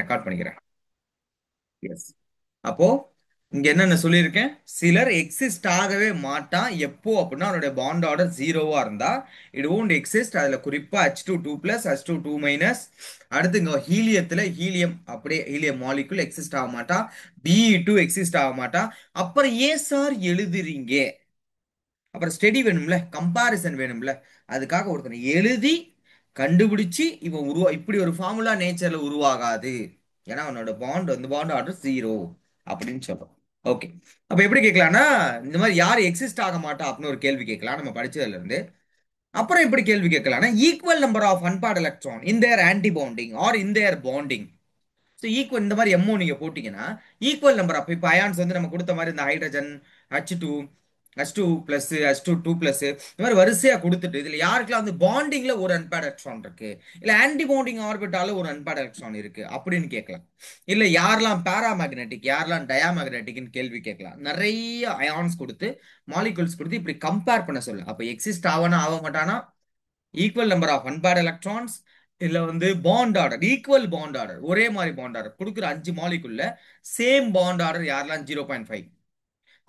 Record பண்ணிக்கிறேன். S. அப்போ இங்க என்னென்ன சொல்லியிருக்கேன்? சிலர் எக்ஸிஸ்ட் ஆகவே மாட்டான் எப்போ அப்படின்னா அவனுடைய பாண்ட் ஆர்டர் ஜீரோவா இருந்தா இட் ஓன்ட் எக்ஸிஸ்ட். அதுல குறிப்பா H2 2 + H2 2 - அடுத்து இங்க ஹீலியத்துல ஹீலியம் அப்படியே ஹீலியம் மாலிகுல் எக்ஸிஸ்ட் ஆக மாட்டான். Be2 எக்ஸிஸ்ட் ஆக மாட்டான். அப்புறம் ஏன் சார் எழுதுறீங்க? அப்புறம் ஸ்டடி வேணும்ல, கம்பாரிசன் வேணும்ல. அதுக்காக ஒருத்தனை எழுதி கண்டுபிடிச்சு இவன் இப்படி ஒரு ஃபார்முலா நேச்சர்ல உருவாகாது. ஏன்னா அவனோட பாண்ட் ஆர்டர் ஜீரோ அப்படின்னு சொல்றோம். ஓகே. அப்ப எப்படி கேட்கலாம்னா, இந்த மாதிரி யார் எக்ஸிஸ்ட் ஆக மாட்டா அப்படின்னு ஒரு கேள்வி கேட்கலாம் நம்ம படிச்சதுல இருந்து. அப்புறம் எப்படி கேள்வி கேட்கலாம்னா, equal number of unpaired electron in their anti bonding or in their bonding. So equal இந்த மாதிரி எம்ஓ நீங்க போட்டீங்கன்னா ஈக்குவல் நம்பர் ஆஃப் இப்போ அயான்ஸ் வந்து நம்ம கொடுத்த மாதிரி இந்த ஹைட்ரஜன் H2 H2 + H2 2 + இந்த மாதிரி வரிசையா கொடுத்துட்டு இதுல யாருக்கெல்லாம் வந்து பாண்டிங்ல ஒரு அன்பேர்ட் எலக்ட்ரான் இருக்கு, இல்ல ஆன்டி பாண்டிங் ஆர்பிட்டால ஒரு அன்பேர்ட் எலக்ட்ரான் இருக்கு அப்படின்னு கேட்கலாம். இல்ல யாரெல்லாம் பேராமேக்னெட்டிக் யாரெல்லாம் டயாமேக்னெட்டிக்னு கேள்வி கேட்கலாம். நிறைய அயான்ஸ் கொடுத்து மாலிகூல்ஸ் கொடுத்து இப்படி கம்பேர் பண்ண சொல்ல. அப்ப எக்ஸிஸ்ட் ஆவனா ஆக மாட்டானா, equal number of unpaired electrons, இல்ல வந்து bond order equal bond order ஒரே மாதிரி பாண்ட் ஆர்டர் கொடுக்குற 5 மாலிகுல்ல சேம் பாண்ட் ஆர்டர் யாரெல்லாம் 0.5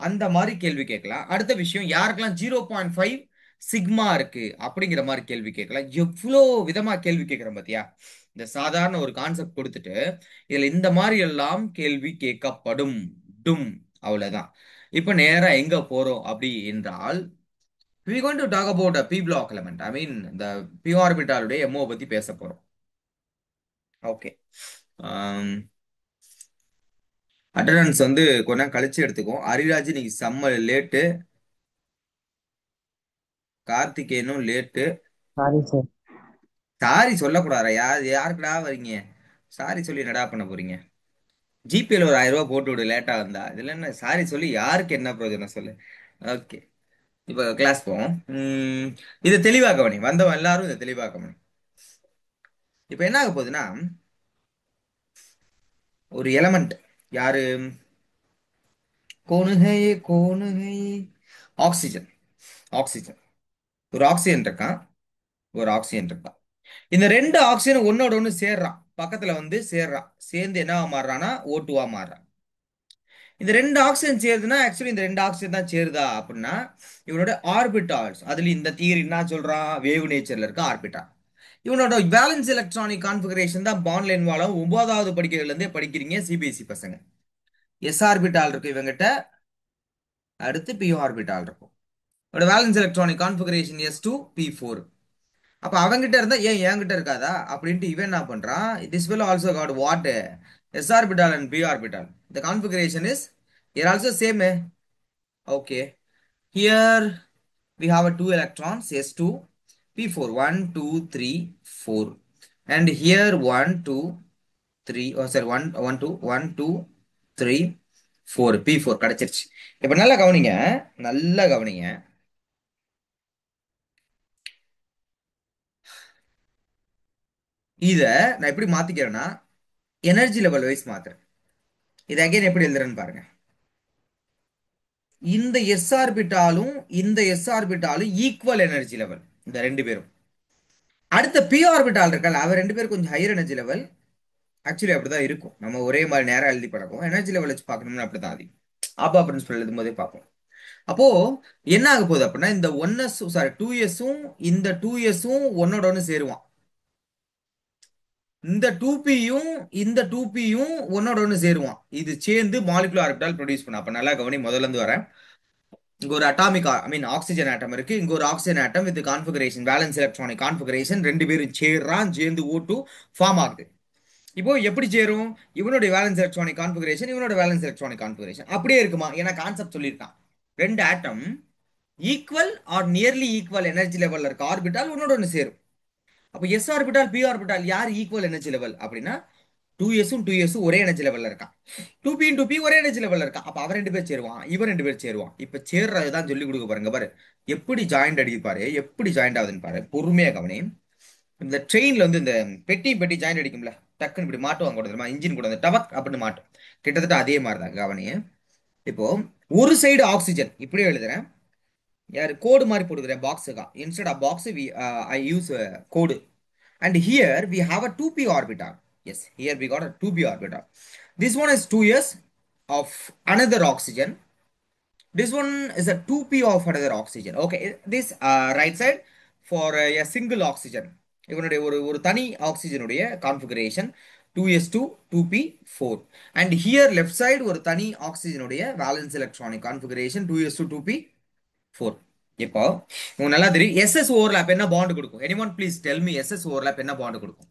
அந்த மாதிரி கேள்வி கேட்கலாம். அடுத்த விஷயம் யாருக்கெல்லாம் 0.5 சிக்மா இருக்கு அப்படிங்கிற மாதிரி கேள்வி கேட்கலாம். எவ்வளோ விதமா கேள்வி கேட்கிறோம் பாத்தியா. இந்த சாதாரண ஒரு கான்செப்ட் கொடுத்துட்டு இதுல இந்த மாதிரி எல்லாம் கேள்வி கேட்கப்படும். டும். அவ்வளவுதான். இப்ப நேரா எங்க போறோம் அப்படி என்றால், we going to talk about a p block element. I mean the p orbital உடைய MO பத்தி பேச போறோம். ஓகே. அட்டண்டன்ஸ் வந்து கொஞ்ச நேரம் கழிச்சு எடுத்துக்கும். அரிராஜ் இன்னைக்கு செம்ம லேட்டு, கார்த்திகேயனும் லேட்டு. Sorry sir. சாரி சொல்லக்கூடாதா? யாருக்குடா வரீங்க? சாரி சொல்லி என்னடா பண்ண போறீங்க? ஜிபேல ஒரு 1000 ரூபாய் போட்டு விடு லேட்டா வந்தா. இதுல என்ன சாரி சொல்லி யாருக்கு என்ன பிரயோஜனம் சொல்லு. ஓகே. இப்ப கிளாஸ் போவோம். இதை தெளிவா கவனி, வந்தவன் எல்லாரும் இதை தெளிவா கவனி. இப்ப என்ன ஆக போகுதுன்னா, ஒரு எலமெண்ட் யாரு, கோணு ஆக்சிஜன். ஆக்சிஜன் ஒரு ஆக்சிஜன் இருக்கான், ஒரு ஆக்சிஜன் இருக்கான். இந்த ரெண்டு ஆக்சிஜன் ஒன்னோட ஒண்ணு சேர்றான், பக்கத்துல வந்து சேர்றான். சேர்ந்து என்னவா மாறுறான்னா O2வா மாறுறான். இந்த ரெண்டு ஆக்சிஜன் சேருதுன்னா ஆக்சுவலி இந்த ரெண்டு ஆக்சிஜன் தான் சேருதா அப்படின்னா இவனோட ஆர்பிட்டால்ஸ், அதுல இந்த தியரி என்ன சொல்றான், வேவ் நேச்சர்ல இருக்க ஆர்பிட்டால். இவனோட பேலன்ஸ் எலக்ட்ரானிக் கான்ஃபிகரேஷன் தான் பாண்ட்ல இன்வால்வ் ஆகும். 9வது படிக்கிறதுல இருந்தே படிக்கிறீங்க சிபிஎஸ்சி பசங்க. எஸ் ஆர்பிட்டால் இருக்கு இவங்கிட்ட, அடுத்து பி ஆர்பிட்டால் இருக்கும். Valence electronic configuration S2 P4. அப்ப அவங்கிட்ட இருந்தா ஏன் என்கிட்ட இருக்காதா அப்படின்ட்டு இவன் என்ன பண்றான், this will also got what s orbital and p orbital, the configuration is here also same. Okay, here we have a two electrons S2 P4, 1 2 3 4, and here 1 2 3, oh sorry, 1 1 2 1 2 3 4 P4 கிடைச்சிருச்சு. இப்ப நல்லா கவனிங்க, நல்லா கவனிங்க. இத நான் எப்படி மாத்திக்கிறேன்னா எனர்ஜி லெவல் வைஸ் மாத்துறேன். இது அகைன் எப்படி எழுதுறேன்னு பாருங்க. இந்த எஸ் ஆர்பிட்டாலும் இந்த எஸ் ஆர்பிட்டாலும் ஈக்குவல் எனர்ஜி லெவல் இந்த ரெண்டு பேரும். அடுத்த பி ஆர்பிட்டால் இருக்கல அவர் ரெண்டு பேரும் கொஞ்சம் ஹையர் எனர்ஜி லெவல். ஆக்சுவலி அப்படிதான் இருக்கும், நம்ம ஒரே மாதிரி நேரம் எழுதி பழக்கம். எனர்ஜி லெவல் வச்சு பார்க்கணும்னு அப்படிதான் அது ஆப்பா பிரின்சிபல் எழுதும் போதே பார்ப்போம். அப்போ என்ன ஆக போகுது அப்படின்னா இந்த 1s சாரி 2s இந்த 2s ஒன்னோட ஒன்று சேருவான். இந்த 2pயும் இந்த 2pயும் ஒன்னோட ஒன்று சேருவான். இது சேர்ந்து மாலிகுலர் ஆர்பிட்டால் ப்ரொடியூஸ் பண்ண. அப்ப நல்லா கவனி, முதல்ல இருந்து வரேன். இங்க ஒரு அட்டாமிக் ஐ மீன் ஆக்சிஜன் ஆட்டம் இருக்கு, இங்க ஒரு oxygen atom with configuration valence electronic configuration, ரெண்டு பேரும் சேர்றான், சேர்ந்து O2 ஃபார்ம் ஆகுது. இப்போ எப்படி சேரும், இவனுடைய வேலன்ஸ் எலக்ட்ரானிக் கான்ஃபிகரேஷன் இவனோட வேலன்ஸ் எலக்ட்ரானிக் கான்ஃபிகரேஷன் அப்படியே இருக்குமா? ஏன்னா கான்செப்ட் சொல்லியிருக்கான், ரெண்டு atom equal or nearly equal energy லெவல்ல இருக்க ஆர்பிட்டால் உன்னோட ஒன்று சேரும். அப்போ எஸ் ஆர்பிட்டால் பி ஆர்பிட்டால் யார் ஈக்குவல் எனர்ஜி லெவல் அப்படின்னா 2s ஒரே எனர்ஜி லெவல்ல இருக்கான், 2p ஒரே எனர்ஜி லெவல்ல இருக்கான். அப்ப அவன் ரெண்டு பேர் சேருவான், இவன் ரெண்டு பேர் சேருவான். இப்ப சேர்றதுதான் சொல்லி கொடுக்க பாருங்க. பாரு எப்படி ஜாயிண்ட் அடிக்கு பாரு, எப்படி ஜாயிண்ட் ஆகுதுன்னு பாரு, பொறுமையா கவனி. இந்த ட்ரெயின்ல வந்து இந்த பெட்டி ஜாயிண்ட் அடிக்கும்ல, டக்குன்னு இப்படி மாட்டுவாங்க கூட தெரியுமா, இன்ஜின் கூட அந்த டபக் அப்படின்னு மாட்டும். கிட்டத்தட்ட அதே மாதிரி தான் கவனி. இப்போ ஒரு சைடு ஆக்சிஜன் இப்படியே எழுதுறேன், யாரு கோடு மாதிரி போடுகிறேன் பாக்ஸுக்கா, instead of box I use கோடு. And here we have a 2p orbital. Yes, here we got a 2p orbital. This one is 2 years of another oxygen. This one is a 2p of another oxygen. Okay, this right side for a single oxygen. இவனுடைய ஒரு தனி ஆக்சிஜனுடைய configuration 2s2 2p4. And here left side ஒரு தனி ஆக்சிஜனுடைய valence electronic configuration 2s2 2p4. இப்போ உங்களுக்கு நல்லா தெரியும் எஸ்எஸ் ஓவர்லாப் என்ன பாண்ட் கொடுக்கும். Anyone please tell me SS overlap என்ன பாண்ட் கொடுக்கும்.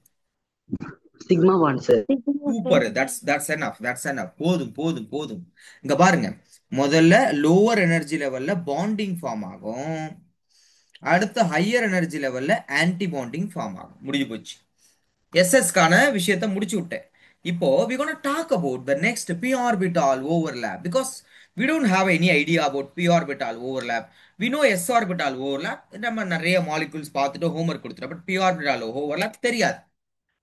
Sigma bond sir. Super, that's enough, that's enough. போதும் போதும் போதும். இங்க பாருங்க, முதல்ல லோவர் எனர்ஜி லெவல்ல பாண்டிங் ஃபார்ம் ஆகும், அடுத்து ஹையர் எனர்ஜி லெவல்ல ஆன்டி பாண்டிங் ஃபார்ம் ஆகும். முடிஞ்சு போச்சு. எஸ்எஸ்கான விஷயத்தை முடிச்சு விட்டேன். இப்போ we gonna talk about the next p orbital overlap because we don't have any idea about p orbital overlap. We know s orbital overlap, நம்ம நிறைய மாலிகுல்ஸ் பார்த்துட்டு ஹோம்ஒர்க் கொடுத்துட்டோம். பட் p orbital overlap தெரியாது.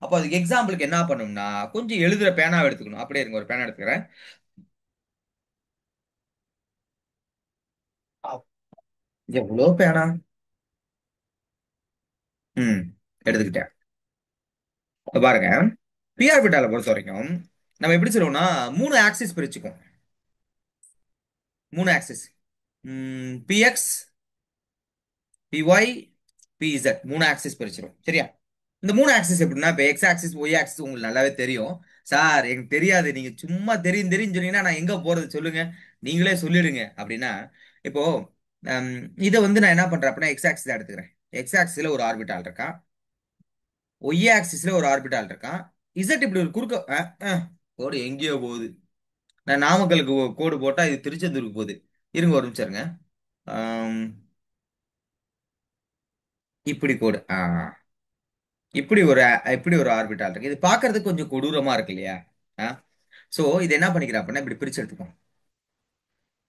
அப்போ அதுக்கு எக்ஸாம்பிளுக்கு என்ன பண்ணணும்னா கொஞ்சம் எழுதுற பேனாவை எடுத்துக்கணும். அப்படியே இருங்க, ஒரு பேனா எடுத்துக்கிறேன். எவ்வளோ பேனா. ம், எடுத்துக்கிட்டேன். இப்ப பாருங்க, பிஆர்பிட்டால பொறுத்த வரைக்கும் நம்ம எப்படி சொல்லுவோம்னா மூணு ஆக்சிஸ் பிரிச்சுக்கும். மூணு ஆக்சிஸ், பிஎக்ஸ் பிஒய் பிஇசட், மூணு ஆக்சிஸ் பிரிச்சிடும். சரியா? இந்த மூணு ஆக்சிஸ் எப்படின்னா, இப்போ எக்ஸ் ஆக்சிஸ் ஒய் ஆக்சிஸ் உங்களுக்கு நல்லாவே தெரியும். சார் எனக்கு தெரியாது, நீங்க சும்மா தெரியும் தெரியும் சொன்னீங்கன்னா நான் எங்க போறது சொல்லுங்க, நீங்களே சொல்லிடுங்க அப்படின்னா. இப்போ இதை வந்து நான் என்ன பண்றேன் அப்படின்னா எக்ஸ் ஆக்சிஸ் எடுத்துக்கிறேன். எக்ஸ் ஆக்சிஸ்ல ஒரு ஆர்பிட்டால் இருக்கான், ஒய் ஆக்சிஸ்ல ஒரு ஆர்பிட்டால் இருக்கான், இசட் இப்படி ஒரு குறுக்க கோடு எங்கேயோ போகுது. நான் நாமக்கலுக்கு கோடு போட்டா இது திருச்செந்தூருக்கு போகுது. இருங்க ஒரு நிமிஷம் இருங்க. ஆம், இப்படி கோடு இப்படி ஒரு ஆர்பிட்டால் இருக்கு. இது பார்க்கிறதுக்கு கொஞ்சம் கொடூரமா இருக்கு இல்லையா? சோ இது என்ன பண்ணிக்கிறேன் அப்படின்னா இப்படி பிரிச்சு எடுத்துக்கோம்.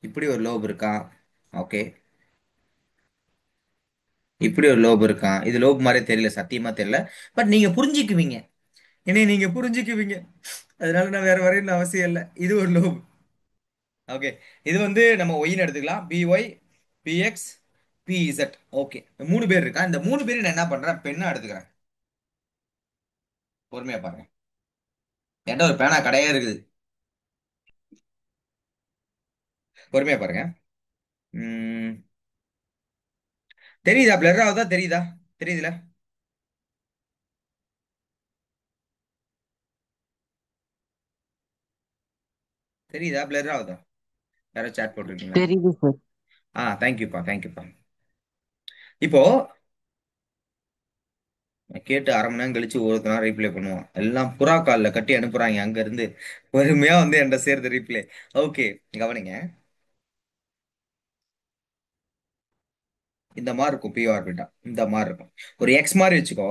இப்படி ஒரு லோப் இருக்கான். ஓகே, இப்படி ஒரு லோப் இருக்கான். இது லோப் மாதிரி தெரியல, சத்தியமா தெரியல. பட் நீங்க புரிஞ்சுக்குவீங்க, என்னை நீங்க புரிஞ்சுக்குவீங்க. அதனால நான் வேற வரையும் அவசியம் இல்லை. இது ஒரு லோப். ஓகே, இது வந்து நம்ம ஒய்னு எடுத்துக்கலாம். BY px பிஇசட். ஓகே, மூணு பேர் இருக்கா. இந்த மூணு பேரும் நான் என்ன பண்றேன், பெண்ணா எடுத்துக்கிறேன். பொறுமையா பாருங்க, என்கிட்ட ஒரு பேனா கடையா இருக்குது. பொறுமையா பாருங்க. உம் தெரியுதா? பிளர் ஆகுதா? தெரியுதா? தெரியுதுல? தெரியுதா? பிளர் ஆகுதா? யாரோ சாட் போட்டிருக்கீங்களா? தெரியுது சார். தேங்க்யூப்பா, தேங்க்யூப்பா. இப்போ நான் கேட்டு அரை மணி நேரம் கழிச்சு ஒருத்தனா ரீப்ளே பண்ணுவான். எல்லாம் புறா கால்ல கட்டி அனுப்புறாங்க அங்க இருந்து, பொறுமையா வந்து என்கிட்ட சேர்த்து ரீப்ளே. ஓகே, கவனிங்க. இந்த மாதிரி இருக்கும் பி ஆர்பிட்டா, இந்த மாதிரி இருக்கும். ஒரு எக்ஸ் மாதிரி வச்சுக்கோ,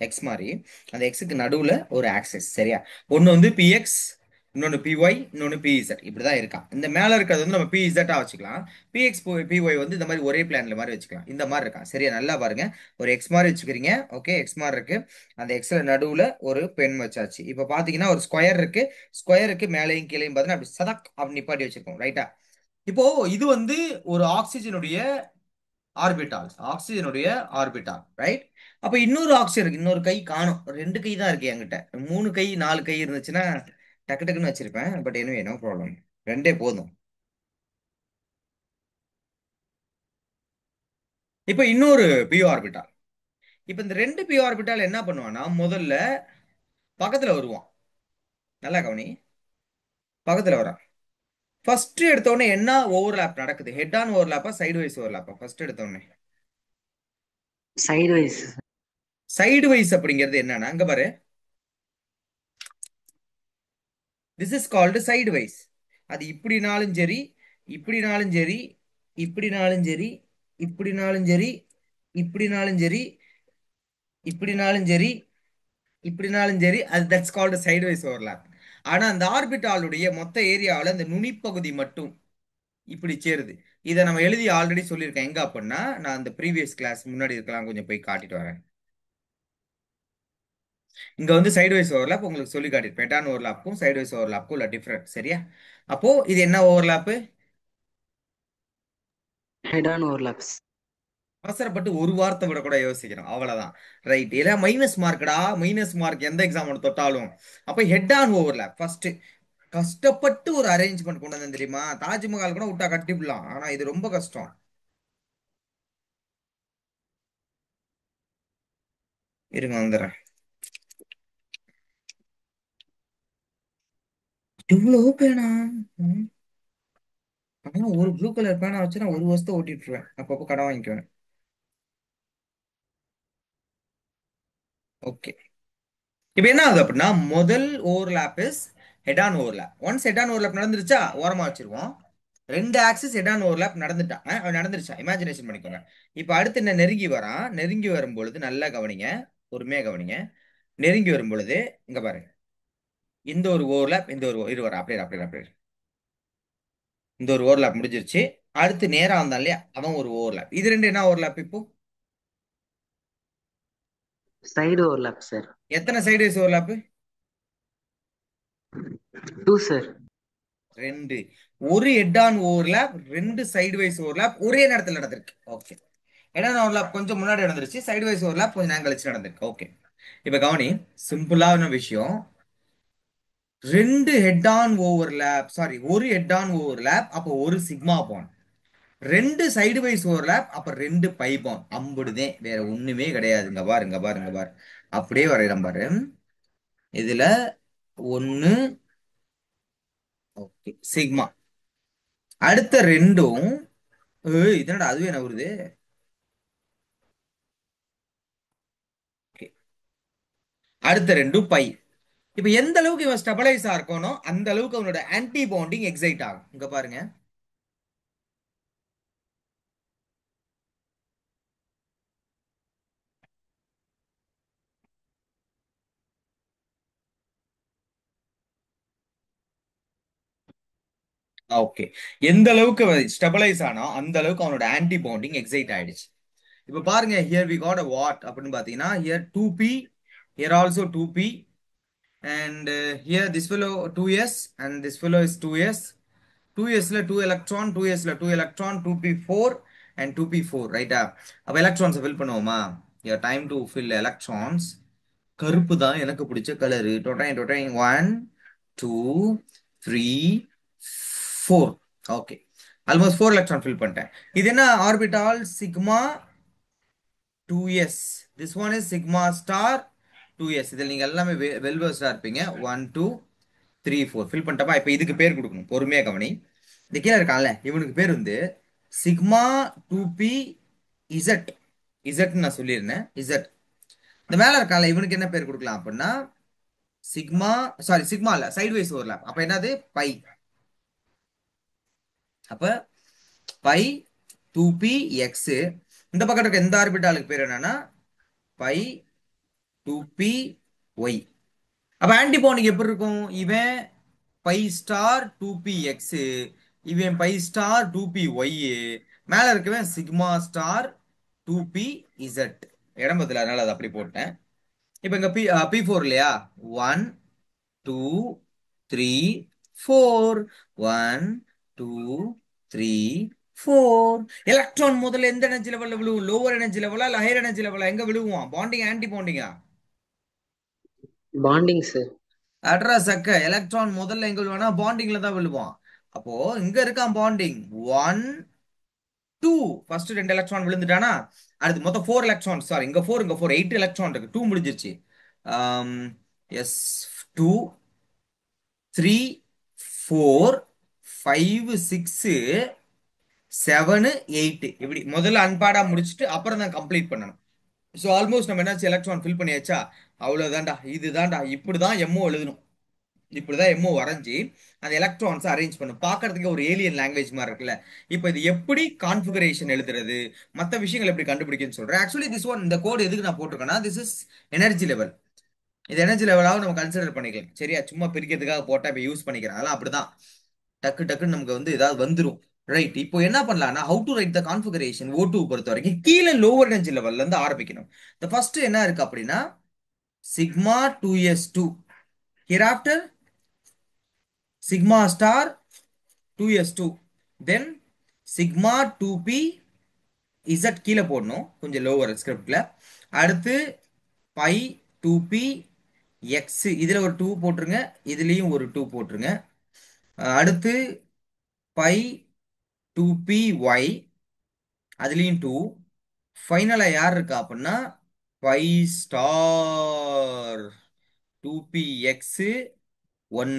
எக்ஸ் மாதிரி. அந்த எக்ஸுக்கு நடுவுல ஒரு ஆக்சிஸ். சரியா? ஒன்னு வந்து பிஎக்ஸ், இன்னொன்னு பிஒய், இன்னொன்னு பிஇசட். இப்படிதான் இருக்கான். இந்த மேல இருக்கிறது வந்து நம்ம பிஇசட்டா வச்சுக்கலாம். பிஎக்ஸ் பிஒய் வந்து இந்த மாதிரி ஒரே பிளான்ல மாதிரி வச்சுக்கலாம். இந்த மாதிரி இருக்கான். சரியா? நல்லா பாருங்க, ஒரு எக்ஸ் மாதிரி வச்சுக்கிறீங்க. ஓகே, எக்ஸ் மாதிரி இருக்கு. அந்த எக்ஸ்ல நடுவுல ஒரு பென் வச்சாச்சு. இப்ப பாத்தீங்கன்னா ஒரு ஸ்கொயர் இருக்கு. ஸ்கொயருக்கு மேலையும் கீழையும் பார்த்தீங்கன்னா அப்படி சதக் அப்படி நிப்பாட்டி வச்சிருக்கோம். ரைட்டா? இப்போ இது வந்து ஒரு ஆக்சிஜனுடைய ஆர்பிட்டால், ஆக்சிஜனுடைய ஆர்பிட்டால். ரைட்? அப்ப இன்னொரு ஆக்சிஜன் இருக்கு. இன்னொரு கை காணும், ரெண்டு கை தான் இருக்கு என்கிட்ட. மூணு கை நாலு கை இருந்துச்சுன்னா டக்கு டக்குன்னு வச்சிருப்பேன். பட் எனிவே நோ ப்ராப்ளம், ரெண்டே போதும். இப்ப இன்னொரு பி ஆர்பிட்டால். இப்ப இந்த ரெண்டு பி ஆர்பிட்டால் என்ன பண்ணுவான்னா முதல்ல பக்கத்துல வருவான். நல்லா கவனி, பக்கத்துல வரான். ஃபர்ஸ்ட் எடுத்த உடனே என்ன ஓவர்லாப் நடக்குது? ஹெட் ஆன் ஓவர்லாப்பா சைடு வைஸ் ஓவர்லாப்பா? ஃபர்ஸ்ட் எடுத்த உடனே சைடு வைஸ். சைடு வைஸ் அப்படிங்கிறது என்னன்னா, அங்க பாரு, this is called side wise. அது இப்படினாலும் சரி, இப்படினாலும் சரி, இப்படினாலும் சரி, இப்படினாலும் சரி, இப்படினாலும் சரி, இப்படினாலும் சரி, இப்படினாலும் சரி, அது that's called side wise overlap. ஆனா அந்த ஆர்பிட்டாலுடைய மொத்த ஏரியாவில் அந்த நுனிப்பகுதி மட்டும் இப்படி சேருது. இதை நம்ம எழுதி ஆல்ரெடி சொல்லியிருக்கேன். எங்க அப்படின்னா நான் அந்த ப்ரீவியஸ் கிளாஸ் முன்னாடி இருக்கலாம், கொஞ்சம் போய் காட்டிட்டு வரேன். இங்க வந்து சைடு வைஸ் ஓவர்லாப் உங்களுக்கு சொல்லி காட்டியிருப்பேன். பெட்டான் ஓவர்லாப்புக்கும் சைடு வைஸ் ஓவர்லாப்புக்கும் உள்ள டிஃபரன்ஸ். சரியா? அப்போ இது என்ன ஓவர்லாப்பு? Head on overlaps. அவசரப்பட்டு ஒரு வார்த்தை விட கூட யோசிக்கிறோம், அவ்வளவுதான். ரைட், இல்ல மைனஸ் மார்க்டா, மைனஸ் மார்க் எந்த எக்ஸாம் தொட்டாலும். அப்ப ஹெட் ஆன் ஓவர்லேப் ஃபர்ஸ்ட் கஷ்டப்பட்டு ஒரு அரேஞ்ச்மெண்ட் கொண்டு வந்தேன் தெரியுமா. தாஜ்மஹால் கூட விட்டா கட்டிவிடலாம், ஆனா இது ரொம்ப கஷ்டம். இருங்க வந்துடுறேன். இவ்வளவு பேனா? ம். ஆனா ஒரு ப்ளூ கலர் பேனா வச்சு நான் ஒரு வருஷத்தை ஓட்டிட்டுருவேன், அப்பப்போ கடன் வாங்கிக்குவேன். ஓகே. இப்போ என்ன ஆகுது அப்படின்னா, முதல் overlap is head on overlap. Once head on overlap நடந்துருச்சா ஓரமா வச்சிருவோம். ரெண்டு ஆக்சிஸ் ஹெட் ஆன் ஓவர்லேப் நடந்துட்டா, அவன் நடந்துருச்சா இமேஜினேஷன் பண்ணிக்கோங்க. இப்போ அடுத்து என்ன, நெருங்கி வரான். நெருங்கி வரும் பொழுது நல்லா கவனிங்க, பொறுமையா கவனிங்க. நெருங்கி வரும் பொழுது இங்க பாருங்க, இந்த ஒரு ஓவர்லேப், இந்த ஒரு இது வர அப்படியே அப்படியே அப்படியே, இந்த ஒரு ஓவர்லேப் முடிஞ்சிருச்சு. அடுத்து நேரா வந்தான் இல்லையா, அவன் ஒரு ஓவர்லேப். இது ரெண்டு என்ன ஓவர்லேப் இப்போ? Side overlap, sir. எத்தனை side wise overlap? Two, sir. ரெண்டு. ஒரு ஹெட் ஆன் ஓவர்லேப், ரெண்டு சைடு வைஸ் ஓவர்லேப் ஒரே நேரத்தில் நடந்திருக்கு. ஓகே. ஹெட் ஆன் ஓவர்லேப் கொஞ்சம் முன்னாடி நடந்துருச்சு, சைடு வைஸ் ஓவர்லேப் கொஞ்சம் நேரம் கழிச்சு நடந்திருக்கு. ஓகே. இப்ப கவனி, சிம்பிளான விஷயம். ரெண்டு ஹெட் ஆன் ஓவர்லேப், சாரி ஒரு ஹெட் ஆன் ஓவர்லேப் அப்போ ஒரு சிக்மா பாண்ட். ரெண்டு சைடு வைஸ் ஓவர்லேப் அப்ப ரெண்டு பை பாண்ட். அம்புடுதே, வேற ஒண்ணுமே கிடையாது. இங்க பாரு இங்க பாரு இங்க பாரு, அப்படியே வரையிடம் பாரு. இதுல ஒன்னு, ஓகே சிக்மா. அடுத்த ரெண்டும், ஏய் இதனடா அதுவே என்ன வருது. ஓகே. அடுத்த ரெண்டும் பை. இப்ப எந்த அளவுக்கு இவன் ஸ்டெபலைஸா இருக்கணும் அந்த அளவுக்கு அவனோட ஆன்டி பாண்டிங் எக்ஸைட் ஆகும். இங்க பாருங்க. ஓகே. எந்த அளவுக்கு ஸ்டெபலைஸ் ஆனா அந்த அளவுக்கு அவனோட ஆன்டி பாண்டிங் எக்ஸைட் ஆயிடுச்சு. இப்ப பாருங்க, here we got a what அப்படின்னு பாத்தீங்கன்னா, here 2p, here also 2p, and here this fellow 2s and this fellow is 2s. 2s ல 2 electron, 2s ல 2 electron, 2p4 and 2p4, ரைட்டா? அப்ப எலக்ட்ரான்ஸ் ஃபில் பண்ணுவோமா? your time to fill electrons. கருப்பு தான் எனக்கு பிடிச்ச கலரு. டொட்டை டொட்டை 1 2 3 4. ஓகே. ஆல்மோஸ்ட் 4 எலக்ட்ரான் ஃபில் பண்ணிட்டேன். இது என்ன orbital? Sigma 2s. this one is sigma star 2s. இதில் நீங்க எல்லாமே வெல் வெர்ஸ்டா இருப்பீங்க. 1 2 3 4 ஃபில் பண்ணிட்டப்பா. இப்போ இதுக்கு பேர் கொடுக்கணும், பொறுமையா கவனி. இந்த கீழே இருக்கான்ல, இவனுக்கு பேர் வந்து சிக்மா 2p இசட். இசட்னு நான் சொல்லியிருந்தேன், இசட். இந்த மேல இருக்கான்ல, இவனுக்கு என்ன பேர் கொடுக்கலாம் அப்படின்னா, சிக்மா, சாரி சிக்மா இல்ல, சைடு வைஸ் ஓவர்லாப். அப்ப என்னது, பை. அப்ப பை 2p எக்ஸ். இந்த பக்கம் இருக்க எந்த ஆர்பிட்டாலுக்கு பேர் என்னன்னா பை 2p ஒய். அப்ப ஆன்டிபாண்டிங் எப்படி இருக்கும்? இவன் பை ஸ்டார் 2p எக்ஸ், இவன் பை ஸ்டார் 2p ஒய், மேல இருக்கவன் சிக்மா ஸ்டார் 2p இசட். இடம் பதில, அதனால அதை அப்படி போட்டேன். இப்ப இங்க பி 4 இல்லையா, 1 2 3 4, 1 2 3 4. எலக்ட்ரான் முதல்ல எந்த எனர்ஜி லெவல்ல விழுவும்? லோவர் எனர்ஜி லெவலா இல்ல ஹையர் எனர்ஜி லெவலா? எங்க விழுவும்? பாண்டிங் ஆன்டி பாண்டிங்கா? Bonding, sir. அட்ரா சக்க, எலக்ட்ரான் முதல்ல எங்க விழுவானா பாண்டிங்ல தான் விழுவான். அப்போ இங்க இருக்கான் பாண்டிங் 1 2. ஃபர்ஸ்ட் ரெண்டு எலக்ட்ரான் விழுந்துட்டானா, அடுத்து மொத்தம் 4 எலக்ட்ரான். சாரி இங்க 4 இங்க 4, 8 எலக்ட்ரான் இருக்கு. 2 முடிஞ்சிருச்சு. எஸ் 2 3 4 5 6 7 8, இப்படி முதல்ல அன்பாடா முடிச்சுட்டு அப்புறம் தான் கம்ப்ளீட் பண்ணணும். ஸோ ஆல்மோஸ்ட் நம்ம என்னாச்சு, எலக்ட்ரான் ஃபில் பண்ணியாச்சா? அவ்வளவுதான்டா, இதுதான்டா, இப்படிதான் எம்ஓ எழுதணும். இப்படிதான் எம்ஓ வரைஞ்சி அந்த எலக்ட்ரான்ஸ் அரேஞ்ச் பண்ணும். பார்க்கறதுக்கு ஒரு ஏலியன் லாங்குவேஜ் மாதிரி இருக்குல்ல. இப்போ இது எப்படி கான்ஃபிகரேஷன் எழுதுறது, மற்ற விஷயங்கள் எப்படி கண்டுபிடிக்குன்னு சொல்றேன். ஆக்சுவலி திஸ் ஒன், இந்த கோட் எதுக்கு நான் போட்டிருக்கேன்னா, திஸ் இஸ் எனர்ஜி லெவல். இது எனர்ஜி லெவலாகவும் நம்ம கன்சிடர் பண்ணிக்கலாம். சரியா? சும்மா பிரிக்கிறதுக்காக போட்டா இப்போ யூஸ் பண்ணிக்கிறேன், அதெல்லாம் அப்படிதான். டக்கு டக்குன்னு நமக்கு வந்து ஏதாவது வந்துரும். ரைட். இப்போ என்ன பண்ணலாம்னா, how to right the configuration O2 பொறுத்த வரைக்கும் கீழே லோவர் எனர்ஜி லெவல்ல இருந்து ஆரம்பிக்கணும். இந்த ஃபர்ஸ்ட் என்ன இருக்கு அப்படின்னா, sigma 2s2, here sigma star 2s2, then sigma 2p Z கீழே போடணும் கொஞ்சம் லோவர் ஸ்கிரிப்ட்ல. அடுத்து பை 2p எக்ஸ் இதில் ஒரு 2 போட்டுருங்க, இதுலேயும் ஒரு 2 போட்டுருங்க. அடுத்து பை 2py அதுலேயும் 2. ஃபைனலாக யார் இருக்கா அப்படின்னா by star 2px 1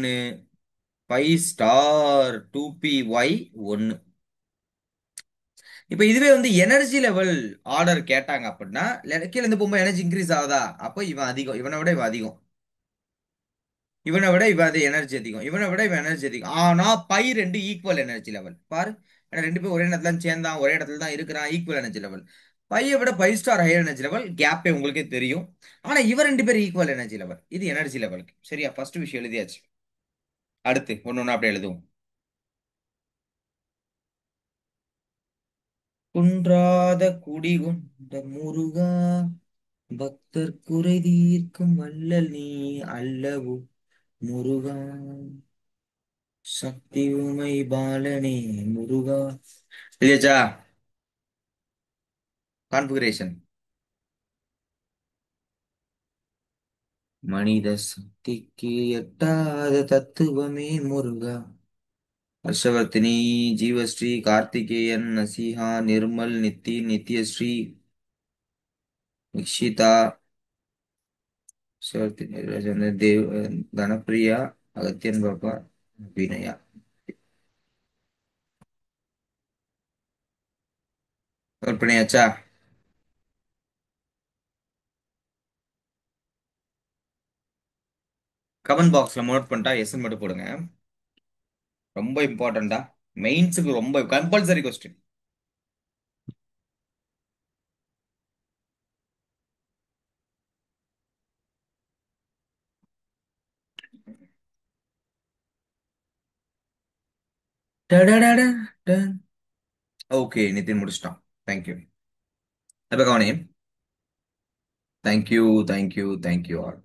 by star 2py 1. இப்போ இதுவே வந்து எனர்ஜி லெவல் ஆர்டர் கேட்டாங்க அப்படின்னா கீழே இருந்து போகும்போது எனர்ஜி இன்க்ரீஸ் ஆகுதா, அப்போ இவன் அதிகம், இவனை விட இவன் அதிகம், இவனை விட இவன் அது எனர்ஜி அதிகம், இவனை விட இவன் எனர்ஜி அதிகம். ஆனா பை ரெண்டு ஈக்குவல் எனர்ஜி லெவல் பாரு. ஏன்னா ரெண்டு பேரும் ஒரே இடத்துல தான் சேர்ந்தான், ஒரே இடத்துல தான் இருக்கிறான், ஈக்குவல் எனர்ஜி லெவல். பையை விட pi star higher energy level, கேப்பே உங்களுக்கே தெரியும். ஆனா இவன் ரெண்டு பேரும் ஈக்குவல் எனர்ஜி லெவல், இது எனர்ஜி லெவலுக்கு. சரியா, ஃபர்ஸ்ட் விஷயம் எழுதியாச்சு. அடுத்து ஒன்னு ஒண்ணு அப்படியே எழுதுவோம். குன்றாத குடி கொண்ட முருகா, பக்தர் குறை தீர்க்கும் வள்ளல் நீ அல்லவோ முருகா, சக்தி உமை பாலனே முருகா. இல்லையாச்சா? கான்ஃபிகரேஷன். மனித சக்திக்கு எட்டாத தத்துவமே முருகா. ஹர்ஷவர்த்தினி, ஜீவஸ்ரீ, கார்த்திகேயன், நசிஹா, நிர்மல், நித்தின், நித்யஸ்ரீ, நிக்ஷிதா, ஹர்ஷவர்த்தினி, ராஜேந்திர தேவ், தனப்பிரியா, அகத்தியன் பாப்பா, வினயா. நோட் பண்ணியாச்சா? கமெண்ட் பாக்ஸ்ல நோட் பண்ணிட்டா எஸ் மட்டும் போடுங்க. ரொம்ப இம்பார்ட்டண்டா, மெயின்ஸுக்கு ரொம்ப கம்பல்சரி கொஸ்டின். ஓகே, நிதின் முடிச்சிட்டான். தேங்க்யூ. இப்ப கவனி. Thank you, thank you, thank you all.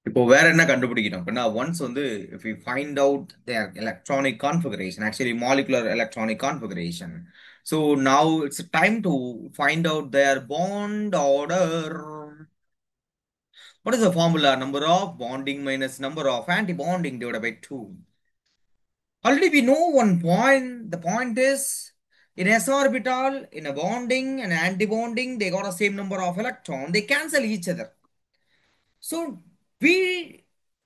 இப்போ வேற என்ன கண்டுபிடிக்கணும் அப்படின்னா ஒன்ஸ் வந்து if we find out their electronic configuration, actually molecular electronic configuration, so now it's time to find out their bond order. What is the formula? Number of bonding minus number of anti-bonding divided by 2. Already we know one point. The point is in s orbital, in a bonding and anti-bonding, they got the same number of electron. They cancel each other. So we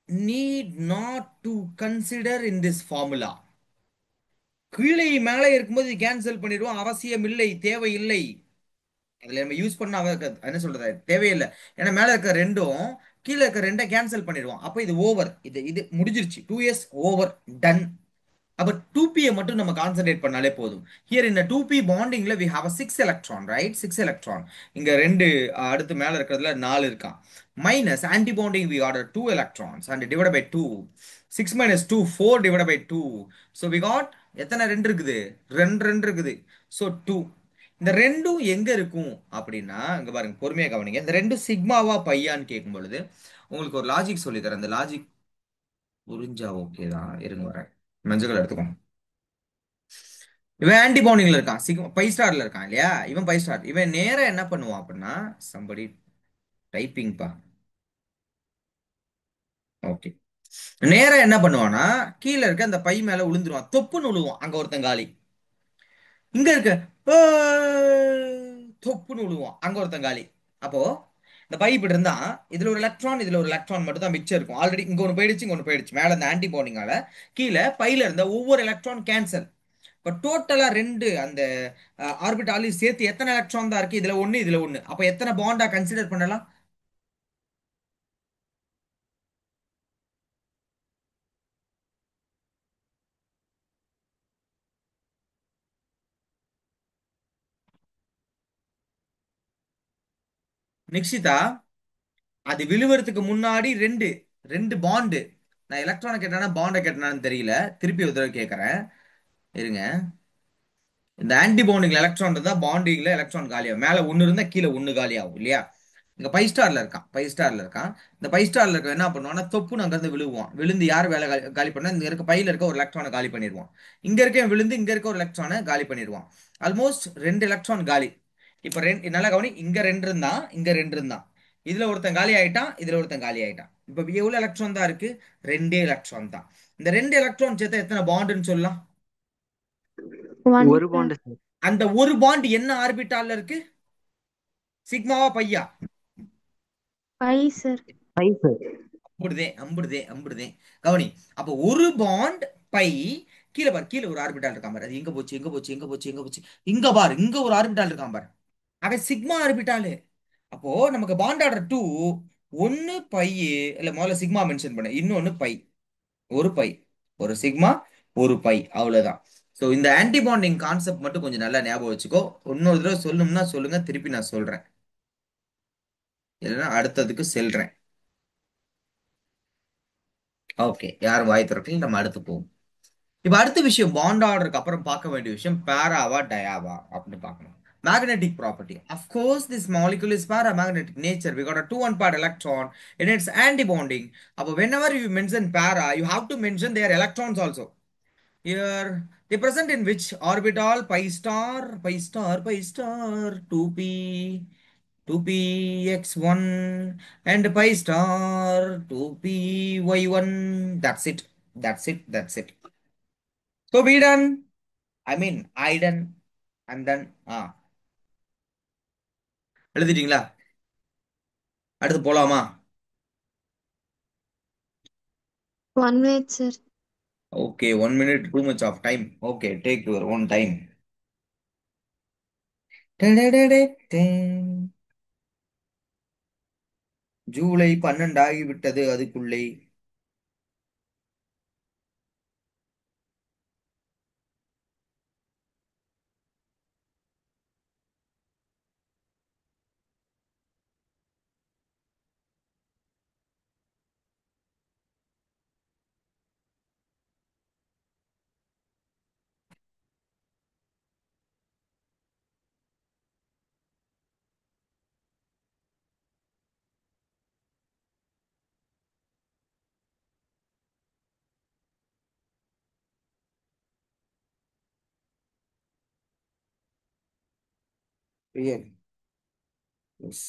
need not to consider in this formula. கீழே மேலே இருக்கும்போது cancel பண்ணிடுவோம், அவசியம் இல்லை, தேவை இல்லை. அதுல நம்ம யூஸ் பண்ண என்ன சொல்றது தேவையில்லை. ஏன்னா மேல இருக்க ரெண்டும் கீழே இருக்க ரெண்டை கேன்சல் பண்ணிடுவோம். அப்போ இது ஓவர், இது இது முடிஞ்சிருச்சு. 2s over, ton. அப்ப 2p மட்டும் நம்ம கான்சென்ட்ரேட் பண்ணாலே போதும். ஹியர் இந்த 2p பாண்டிங்ல we have a 6 electron, right? 6 electron. இங்க ரெண்டு அடுத்து மேல இருக்கிறதுல 4 இருக்கான். Minus anti bonding we order 2 electrons and divided by 2. 6 minus 2 4 divided by 2. So we got எத்தனை ரெண்டு இருக்குது? ரெண்டு ரெண்டு இருக்குது. So 2. இந்த ரெண்டும் எங்க இருக்கும் அப்படின்னா இங்க பாருங்க, பொறுமையா கவனிங்க. இந்த ரெண்டும் சிக்மாவா பையான்னு கேட்கும் பொழுது உங்களுக்கு ஒரு லாஜிக் சொல்லி தரேன். அந்த லாஜிக் புரிஞ்சா ஓகே தான். இருங்க வரேன். மஞ்சள் எடுத்துக்கோங்க. இவன் ஆன்டி பவுண்டிங்ல இருக்கான், பை ஸ்டார்ல இருக்கான் இல்லையா? இவன் பை ஸ்டார். இவன் நேரா என்ன பண்ணுவான் அப்படின்னா சம்படி டைப்பிங் பா. ஓகே. நேரா என்ன பண்ணுவான்னா கீழே இருக்க அந்த பை மேல விழுந்துருவான், தொப்புன்னு விழுவான். அங்க ஒருத்தன் காலி. இங்க இருக்க தொப்புன்னு விழுவான், அங்க ஒருத்தன் காலி. அப்போ இந்த பை இப்படி இருந்தா இதுல ஒரு எலக்ட்ரான், இதுல ஒரு எலக்ட்ரான் மட்டும் தான் மிச்சம் இருக்கும். ஆல்ரெடி இங்க ஒன்று போயிடுச்சு, இங்க ஒன்று போயிடுச்சு. மேல இந்த ஆன்டி பவுண்டிங்கால கீழே பையில இருந்த ஒவ்வொரு எலக்ட்ரான் கேன்சல். இப்போ டோட்டலா ரெண்டு அந்த ஆர்பிட்டாலையும் சேர்த்து எத்தனை எலக்ட்ரான் தான் இருக்கு? இதுல ஒண்ணு, இதுல ஒண்ணு. அப்ப எத்தனை பாண்டா கன்சிடர் பண்ணலாம்? நிக்ஷிதா, அது விழுவறதுக்கு முன்னாடி ரெண்டு ரெண்டு பாண்டு. நான் எலக்ட்ரானை கேட்டானா பாண்டை கேட்டானு தெரியல, திருப்பி ஒரு தடவை கேட்கறேன். இருங்க. இந்த ஆன்டி பவுண்டிங் எலக்ட்ரான் இருந்தா பாண்டிங்ல எலக்ட்ரான் காலியாகும். மேல ஒண்ணு இருந்தா கீழே ஒண்ணு காலியாகும் இல்லையா? இங்க பை ஸ்டார்ல இருக்கான், பை ஸ்டார்ல இருக்கான். இந்த பை ஸ்டார்ல இருக்க என்ன பண்ணுவான்னா தொப்புன்னு அங்கிருந்து விழுவான். விழுந்து யார் வேலை காலி பண்ணா இங்க இருக்க பையில இருக்க ஒரு எலக்ட்ரானை காலி பண்ணிடுவான். இங்க இருக்க விழுந்து இங்க இருக்க ஒரு எலக்ட்ரானை காலி பண்ணிடுவான். ஆல்மோஸ்ட் ரெண்டு எலக்ட்ரான் காலி. இப்ப ரெண்டு நல்லா கவனி, இங்க ரெண்டு இருந்தான், இங்க ரெண்டு இருந்தான். இதுல ஒருத்தன் காலி ஆயிட்டான், இதுல ஒருத்தன் காலி ஆயிட்டான். இப்ப எவ்வளவு எலக்ட்ரான் தான் இருக்கு? ரெண்டே எலக்ட்ரான் தான். இந்த ரெண்டு எலக்ட்ரான் சேர்த்தா எத்தனை பாண்டுன்னு சொல்லலாம்? One, ஒரு sir. Bond sir. அந்த ஒரு பாண்ட் என்ன ஆர்பிட்டால்ல இருக்கு? சிக்மாவா பையா? Five, sir. Five sir. அம்புடுதே அம்புடுதே அம்புடுதே. கவனி, அப்ப ஒரு பாண்ட் பை. கீழே பாரு, கீழே ஒரு ஆர்பிட்டால் இருக்கான் பாரு. அது எங்க போச்சு, எங்க போச்சு, எங்க போச்சு, எங்க போச்சு? இங்க பாரு, இங்க ஒரு ஆர்பிட்டால் இருக்கான் பாரு. அவன் சிக்மா ஆர்பிட்டாலு. அப்போ நமக்கு பாண்ட் ஆர்டர் டூ. ஒன்னு பை. இல்ல முதல்ல சிக்மா மென்ஷன் பண்ண, இன்னொன்னு பை. ஒரு பை, ஒரு சிக்மா, ஒரு பை, அவ்வளவுதான். ஸோ இந்த ஆன்டிபாண்டிங் கான்செப்ட் மட்டும் கொஞ்சம் நல்லா ஞாபகம் வச்சுக்கோ. இன்னொரு தடவை சொல்லணும்னா சொல்லுங்க, திருப்பி நான் சொல்றேன். இல்லைன்னா அடுத்ததுக்கு செல்றேன். ஓகே, யாரும் வாய் திறக்கல, நம்ம அடுத்து போவோம். இப்ப அடுத்த விஷயம், பாண்ட் ஆர்டருக்கு அப்புறம் பார்க்க வேண்டிய விஷயம் பேராவா டயாவா அப்படின்னு பார்க்கணும். Magnetic property. Of course, this molecule is paramagnetic nature. We got a two one part electron and it's antibonding. But whenever you mention para, you have to mention their electrons also. Here, they present in which orbital? Pi star, pi star, pi star, 2p, 2p x1, and pi star, 2p y1. That's it. That's it. That's it. So we done. I mean, I done. And then, எழுதிட்டீங்களா? அடுத்து போலாமா? One minute, sir. Okay, 1 minute, too much of time. Okay, take your own time. July 12 ஆகிவிட்டது அதுக்குள்ளே. Real. Yes.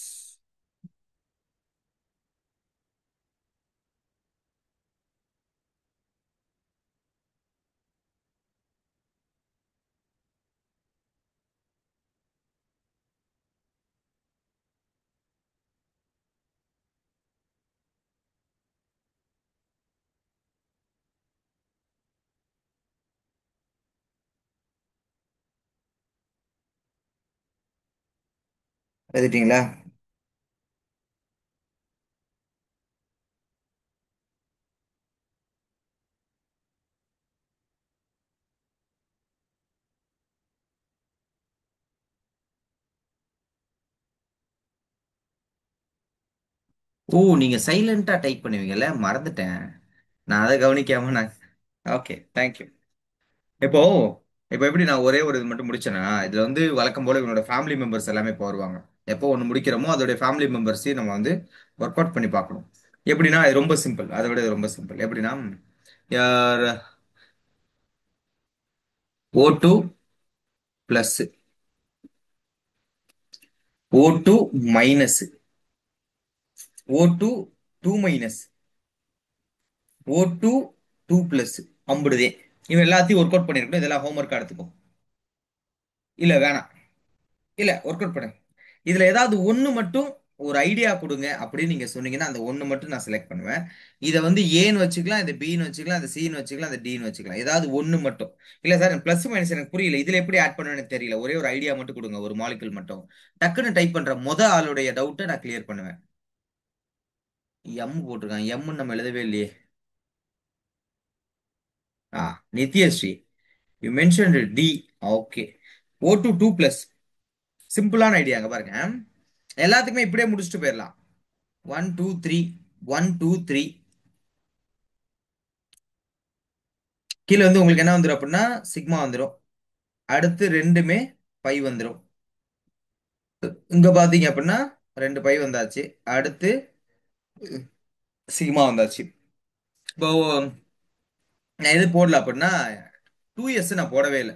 எழுதிட்டீங்களா? ஓ, நீங்க சைலண்டா type பண்ணுவீங்கல்ல, மறந்துட்டேன். நான் அதை கவனிக்காம நான். Okay, thank you. இப்போ இப்போ எப்படி நான் ஒரே ஒரு இது மட்டும் முடிச்சேன்னா, இதுல வந்து வழக்கம் போல இவனோட ஃபேமிலி மெம்பர்ஸ் எல்லாமே இப்போ வருவாங்க. எப்போ ஒன்று முடிக்கிறோமோ அதோடைய ஃபேமிலி மெம்பர்ஸையும் நம்ம வந்து ஒர்க் அவுட் பண்ணி பார்க்கணும். எப்படின்னா இது ரொம்ப சிம்பிள், அதை விட இது ரொம்ப சிம்பிள். எப்படின்னா, யார் O2 plus, O2 minus, O2 two minus, O2 two plus, அம்புடுதே. இவன் எல்லாத்தையும் ஒர்க் அவுட் பண்ணிருக்கணும். இதெல்லாம் ஹோம்ஒர்க் எடுத்துக்கும். இல்ல வேணாம், இல்ல ஒர்க் அவுட் பண்ணு. இதுல ஏதாவது ஒண்ணு மட்டும் ஒரு ஐடியா கொடுங்க அப்படின்னு நீங்க சொன்னீங்கன்னா அந்த ஒண்ணு மட்டும் நான் செலக்ட் பண்ணுவேன். இதை வந்து ஏன்னு வச்சுக்கலாம், இதை பின்னு வச்சுக்கலாம், இதை சின்னு வச்சுக்கலாம், இதை டின்னு வச்சுக்கலாம். ஏதாவது ஒண்ணு மட்டும். இல்ல சார், பிளஸ் மைனஸ் எனக்கு புரியல, இதுல எப்படி ஆட் பண்ணுவேன்னு எனக்கு தெரியல, ஒரே ஒரு ஐடியா மட்டும் கொடுங்க, ஒரு மாலிகுல் மட்டும். டக்குன்னு டைப் பண்ற ஆளுடைய டவுட்டை நான் கிளியர் பண்ணுவேன். எம் போட்டிருக்கான், எம் நம்ம எழுதவே இல்லையே. ஆ, Nithyashree, you mentioned. Okay, O2 two plus. சிம்பிளான ஐடியாங்க பாருங்க. எல்லாத்துக்குமே இப்படியே முடிச்சுட்டு போயிடலாம். 1 2 3, 1 2 3. கீழே வந்து உங்களுக்கு என்ன வந்துடும் அப்படின்னா சிக்மா வந்துடும். அடுத்து ரெண்டுமே பை வந்துடும். இங்க பாத்தீங்க அப்படின்னா 2 பை வந்தாச்சு. அடுத்து சிக்மா வந்தாச்சு. இப்போ நான் எது போடல அப்படின்னா 2s நான் போடவே இல்லை.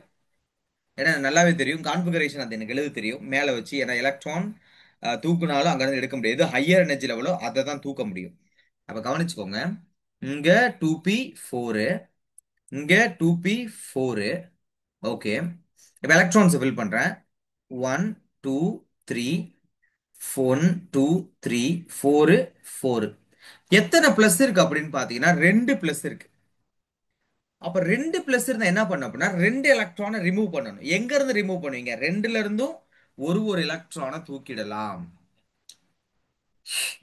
ஏன்னா எனக்கு நல்லாவே தெரியும் கான்ஃபிகரேஷன் அது எனக்கு எழுத தெரியும் மேலே வச்சு. ஏன்னா எலக்ட்ரான் தூக்குனாலும் அங்கேருந்து எடுக்க முடியாது. ஹையர் எனர்ஜி லெவலோ அதை தான் தூக்க முடியும். அப்போ கவனிச்சுக்கோங்க. இங்க 2p4, இங்க 2p4. ஓகே, இப்போ எலக்ட்ரான்ஸ் ஃபில் பண்றேன். 1 2 3 1 2 3 4 4. எத்தனை பிளஸ் இருக்கு அப்படின்னு பாத்தீங்கன்னா 2 பிளஸ் இருக்கு. அப்ப 2 பிளஸ் இருந்தா என்ன பண்ணணும் அப்படின்னா 2 எலக்ட்ரானை ரிமூவ் பண்ணணும். எங்க இருந்து ரிமூவ் பண்ணுவீங்க? 2ல இருந்தும் ஒரு எலக்ட்ரானை தூக்கிடலாம்.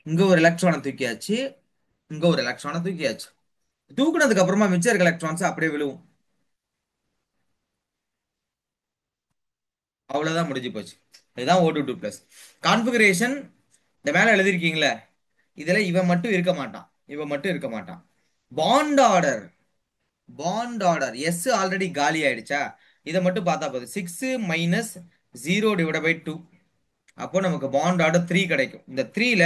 இங்க ஒரு எலக்ட்ரானை தூக்கியாச்சு, இங்க ஒரு எலக்ட்ரானை தூக்கியாச்சு. தூக்குனதுக்கு அப்புறமா மிச்சம் இருக்க எலக்ட்ரான்ஸ் அப்படியே விழுவும். அவ்வளவுதான், முடிஞ்சு போச்சு. இதுதான் O22 பிளஸ் கான்ஃபிகரேஷன். இந்த மேல எழுதிருக்கீங்களே, இதுல இவன் மட்டும் இருக்க மாட்டான், இவன் மட்டும் இருக்க மாட்டான். Bond order, bond order is already காலி ஆயிடுச்சா? இதை மட்டும் பார்த்தா போதும். 6 மைனஸ் 0/2. அப்போ நமக்கு பாண்ட் ஆர்டர் 3 கிடைக்கும். இந்த 3ல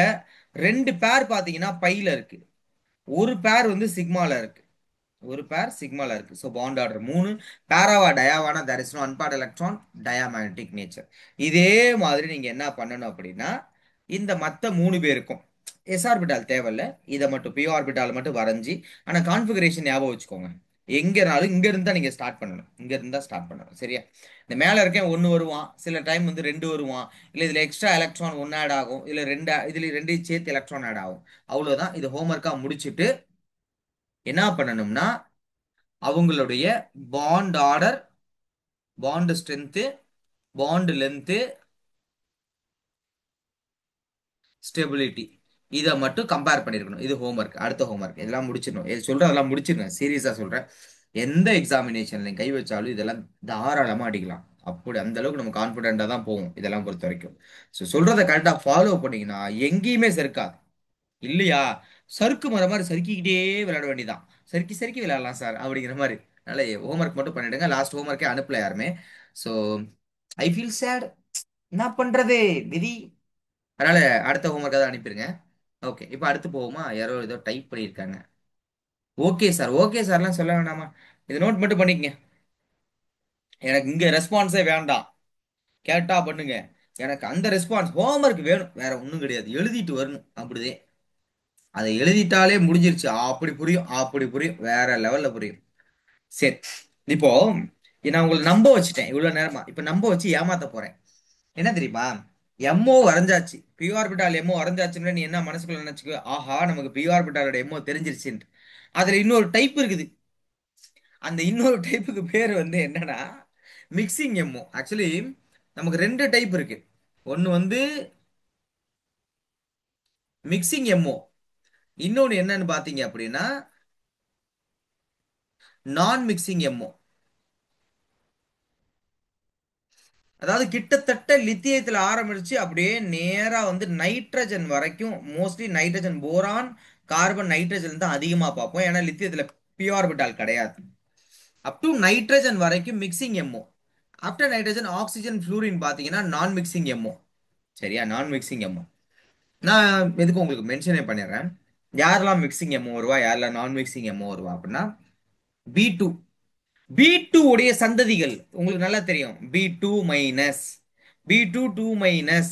2 பேர் பார்த்தீங்கன்னா பைல இருக்கு, ஒரு பேர் வந்து சிக்மால இருக்கு, ஒரு பேர் சிக்மால இருக்கு. So bond order 3. பேராவா டயாவானா there is no unpaired electron, diamagnetic nature. இதே மாதிரி நீங்க என்ன பண்ணணும் அப்படின்னா இந்த மற்ற 3 பேருக்கும் எஸ் ஆர்பிட்டால் தேவையில்ல, இதை மட்டும் பி ஆர்பிட்டால் மட்டும் வரைஞ்சி. ஆனால் கான்ஃபிகரேஷன் ஞாபகம் வச்சுக்கோங்க. எங்கனாலும் இங்க இருந்தா நீங்க ஸ்டார்ட் பண்ணணும், இங்க இருந்தா ஸ்டார்ட் பண்ணணும். சரியா? இந்த மேல இருக்கேன் 1 வருவான், சில டைம் வந்து 2 வருவான், இல்ல இதுல எக்ஸ்ட்ரா எலக்ட்ரான் 1 ஆட் ஆகும், இல்ல 2 இதுல 2 சேர்த்து எலக்ட்ரான் ஆட் ஆகும். அவ்வளவுதான். இது ஹோம்ஒர்க்கா முடிச்சுட்டு என்ன பண்ணணும்னா அவங்களுடைய bond order, bond strength, bond length, stability, இதை மட்டும் கம்பேர் பண்ணிருக்கணும். இது ஹோம்ஒர்க். அடுத்த ஹோம்ஒர்க் இதெல்லாம் முடிச்சிடணும். இது சொல்றேன், அதெல்லாம் முடிச்சிருங்க. சீரியஸா சொல்றேன். எந்த எக்ஸாமினேஷன்ல கை வச்சாலும் இதெல்லாம் தாராளமா அடிக்கலாம். அப்படி அந்த அளவுக்கு நம்ம கான்பிடென்டா தான் போவோம் இதெல்லாம் பொறுத்த வரைக்கும். ஸோ சொல்றதை கரெக்டா ஃபாலோ பண்ணீங்கன்னா எங்கேயுமே சறுக்காது. இல்லையா? சறுக்கு மரம் மாதிரி சறுக்கிக்கிட்டே விளையாட வேண்டியதான். சறுக்கி சறுக்கி விளையாடலாம் சார் அப்படிங்கிற மாதிரி. அதனால ஹோம்ஒர்க் மட்டும் பண்ணிடுங்க. லாஸ்ட் ஹோம்ஒர்க்கே அனுப்பல யாருமே. So I feel sad. என்ன பண்றது, விதி. அதனால அடுத்த ஹோம்ஒர்க் தான் அனுப்பிடுங்க. ஓகே, இப்போ அடுத்து போவோமா? யாரோ ஏதோ டைப் பண்ணியிருக்காங்க. ஓகே சார், ஓகே சார்லாம் சொல்ல வேண்டாமா, இது நோட் மட்டும் பண்ணிக்கங்க. எனக்கு இங்க ரெஸ்பான்ஸே வேண்டாம், கேட்டா பண்ணுங்க. எனக்கு அந்த ரெஸ்பான்ஸ் ஹோம்ஒர்க் வேணும், வேற ஒன்றும் கிடையாது. எழுதிட்டு வரணும் அப்படிதே. அதை எழுதிட்டாலே முடிஞ்சிருச்சு. அப்படி புரியும், அப்படி புரியும், வேற லெவல்ல புரியும். சரி, இப்போ நான் உங்களுக்கு நம்ப வச்சுட்டேன் இவ்வளவு நேரமா. இப்ப நம்ப வச்சு ஏமாத்த போறேன். என்ன தெரியுமா? எம்ஓ வரைஞ்சாச்சு, பி ஆர்பிட்டால் எம்ஓ வரைஞ்சாச்சுன்னு நீ என்ன மனசுக்குள்ள நினைச்சுக்கோ, ஆஹா நமக்கு பி ஆர்பிட்டாலோட எம்ஓ தெரிஞ்சிருச்சுன்ட்டு. அதுல இன்னொரு டைப் இருக்குது. அந்த இன்னொரு டைப்புக்கு பேர் வந்து என்னன்னா மிக்சிங் எம்ஓ. ஆக்சுவலி நமக்கு 2 டைப் இருக்கு. ஒன்னு வந்து மிக்சிங் எம்ஓ, இன்னொன்னு என்னன்னு பாத்தீங்க அப்படின்னா நான் மிக்சிங் எம்ஓ. அதாவது கிட்டத்தட்ட லித்தியத்துல ஆரம்பிச்சு அப்படியே நேரா வந்து நைட்ரஜன் வரைக்கும், mostly nitrogen, boron, carbon, nitrogen தான் அதிகமா பார்ப்போம். ஏன்னா லித்தியத்துல பி ஆர்பிட்டால் கிடையாது. அப் டு நைட்ரஜன் வரைக்கும் mixing MO. After nitrogen oxygen fluorine பாத்தீங்கன்னா நான் மிக்சிங் எம்ஓ. சரியா? நான் மிக்சிங் எம்ஓ. நான் எதுக்கு உங்களுக்கு மென்ஷனே பண்ணிடுறேன். யாரெல்லாம் மிக்சிங் எம்ஓ வருவா, யாரெல்லாம் நான் மிக்சிங் எம்ஓ வருவா அப்படின்னா பி2. பி2 உடைய சந்ததிகள் உங்களுக்கு நல்லா தெரியும். பி2 மைனஸ், பி2 2 மைனஸ்,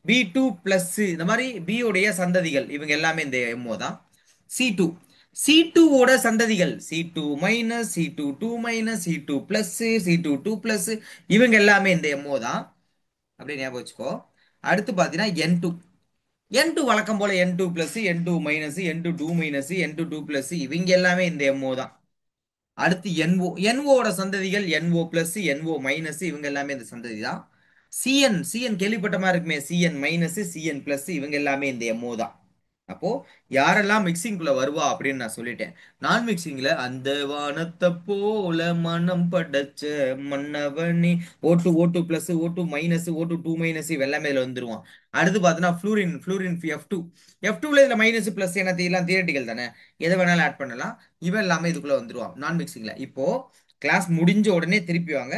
பி2 பிளஸ், இந்த மாதிரி பி உடைய சந்ததிகள் இவங்க எல்லாமே இந்த எம்ஓ தான். சி2, சி2 ஓட சந்ததிகள் சி2 மைனஸ், சி2 2 மைனஸ், சி2 பிளஸ், சி2 2 பிளஸ், இவங்க எல்லாமே இந்த எம்ஓ தான். அப்படியே ஞாபகம் வச்சுக்கோ. அடுத்து பார்த்தீங்கன்னா என்2. என்2 வழக்கம் போல என்2 பிளஸ், என்2 மைனஸ், என்2 2 மைனஸ், என்2 2 பிளஸ், இவங்க எல்லாமே இந்த எம்ஓ தான். அடுத்து என்ஓ, என்ஓட சந்ததிகள் என்ஓ பிளஸ், என்ஓ மைனஸ், இவங்க எல்லாமே இந்த சந்ததி தான். சிஎன், சிஎன் கேள்விப்பட்ட மாதிரி இருக்குமே, சிஎன் மைனஸ், சிஎன் பிளஸ், இவங்க எல்லாமே இந்த எம்ஓ தான். அப்போ யாரெல்லாம் மிக்சிங்குள்ள வருவா அப்படின்னு நான் சொல்லிட்டேன். நான் மிக்சிங்ல அந்த வானத்தை போல மனம் படைச்ச மன்னவனி, ஓ2 பிளஸ், ஓ2 மைனஸ், ஓ2 2 மைனஸ், எல்லாமே இதுல வந்துருவான். அடுத்து பார்த்தீங்கன்னா ஃப்ளூரின், ஃப்ளூரின் எஃப்2. எஃப்2ல இதுல மைனஸ் பிளஸ் எல்லாம் தியரட்டிக்கல் தானே, எதை வேணாலும் ஆட் பண்ணலாம். இவன் எல்லாமே இதுக்குள்ள வந்துருவான் நான் மிக்சிங்ல. இப்போ கிளாஸ் முடிஞ்ச உடனே திருப்பி வாங்க,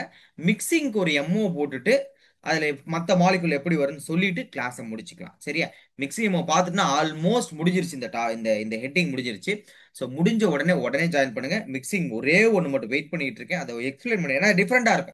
மிக்சிங்க்கு ஒரு எம்ஓ போட்டுட்டு அதுல மத்த மாலிகுல் எப்படி வரும்னு சொல்லிட்டு கிளாஸை முடிச்சுக்கலாம். சரியா? மிக்சிங் நம்ம பார்த்துட்டுனா ஆல்மோஸ்ட் முடிஞ்சிருச்சு. இந்த இந்த ஹெட்டிங் முடிஞ்சிருச்சு. ஸோ முடிஞ்ச உடனே ஜாயின் பண்ணுங்க. மிக்சிங் ஒரே ஒன்று மட்டும் வெயிட் பண்ணிட்டு இருக்கேன், அதை எக்ஸ்பிளைன் பண்ணி, ஏன்னா டிஃப்ரெண்டா இருக்கும்.